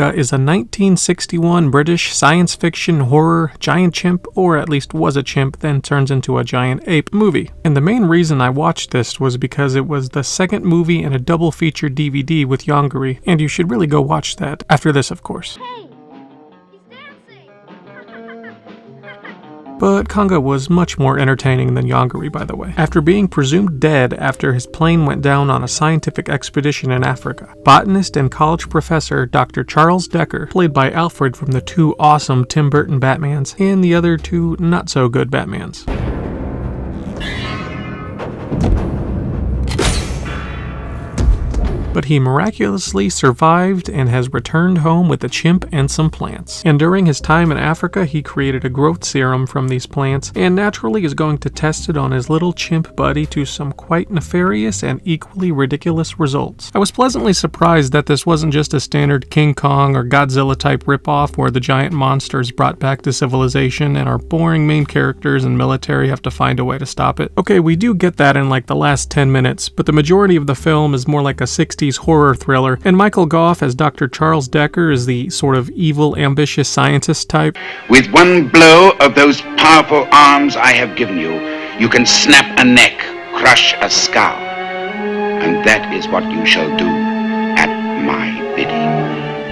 Konga is a 1961 British science fiction horror giant chimp, or at least was a chimp, then turns into a giant ape movie. And the main reason I watched this was because it was the second movie in a double feature DVD with Yongari, and you should really go watch that. After this, of course. Hey, he's dancing! But Konga was much more entertaining than Yongari, by the way. After being presumed dead after his plane went down on a scientific expedition in Africa, botanist and college professor Dr. Charles Decker, played by Alfred from the two awesome Tim Burton Batmans and the other two not-so-good Batmans. But he miraculously survived and has returned home with a chimp and some plants. And during his time in Africa, he created a growth serum from these plants, and naturally is going to test it on his little chimp buddy to some quite nefarious and equally ridiculous results. I was pleasantly surprised that this wasn't just a standard King Kong or Godzilla type ripoff where the giant monster is brought back to civilization and our boring main characters and military have to find a way to stop it. Okay, we do get that in like the last 10 minutes, but the majority of the film is more like a 60s horror thriller, and Michael Gough as Dr. Charles Decker is the sort of evil, ambitious scientist type. With one blow of those powerful arms I have given you, you can snap a neck, crush a skull. And that is what you shall do at my bidding.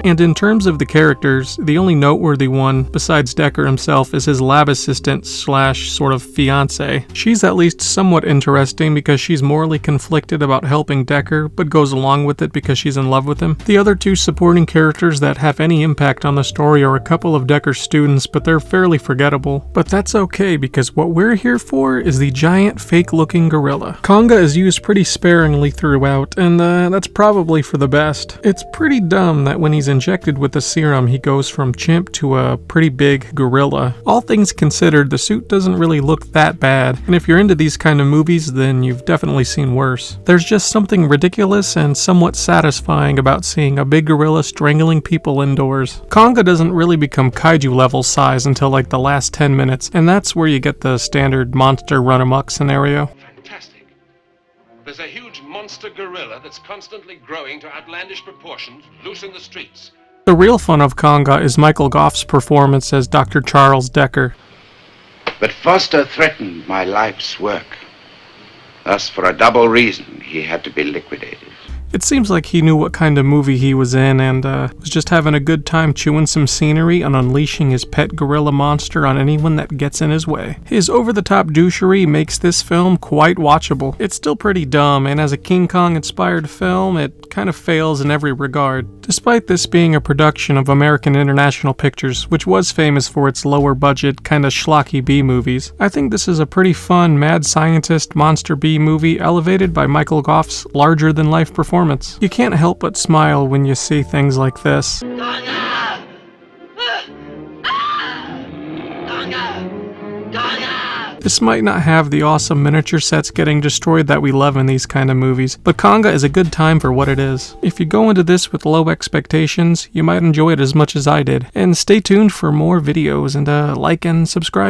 And in terms of the characters, the only noteworthy one, besides Decker himself, is his lab assistant slash sort of fiancée. She's at least somewhat interesting because she's morally conflicted about helping Decker, but goes along with it because she's in love with him. The other two supporting characters that have any impact on the story are a couple of Decker's students, but they're fairly forgettable. But that's okay, because what we're here for is the giant fake-looking gorilla. Konga is used pretty sparingly throughout, and that's probably for the best. It's pretty dumb that when he's injected with the serum, he goes from chimp to a pretty big gorilla. All things considered, the suit doesn't really look that bad, and if you're into these kind of movies, then you've definitely seen worse. There's just something ridiculous and somewhat satisfying about seeing a big gorilla strangling people indoors. Konga doesn't really become kaiju level size until like the last 10 minutes, and that's where you get the standard monster run amok scenario. Fantastic. There's a huge monster gorilla that's constantly growing to outlandish proportions, loose in the streets. The real fun of Konga is Michael Gough's performance as Dr. Charles Decker. But Foster threatened my life's work. Thus, for a double reason, he had to be liquidated. It seems like he knew what kind of movie he was in and was just having a good time chewing some scenery and unleashing his pet gorilla monster on anyone that gets in his way. His over-the-top douchery makes this film quite watchable. It's still pretty dumb, and as a King Kong-inspired film, it kind of fails in every regard. Despite this being a production of American International Pictures, which was famous for its lower-budget, kind of schlocky B-movies, I think this is a pretty fun mad scientist monster B-movie elevated by Michael Gough's larger-than-life performance. You can't help but smile when you see things like this. Konga! Konga! Konga! This might not have the awesome miniature sets getting destroyed that we love in these kind of movies, but Konga is a good time for what it is. If you go into this with low expectations, you might enjoy it as much as I did. And stay tuned for more videos and like and subscribe.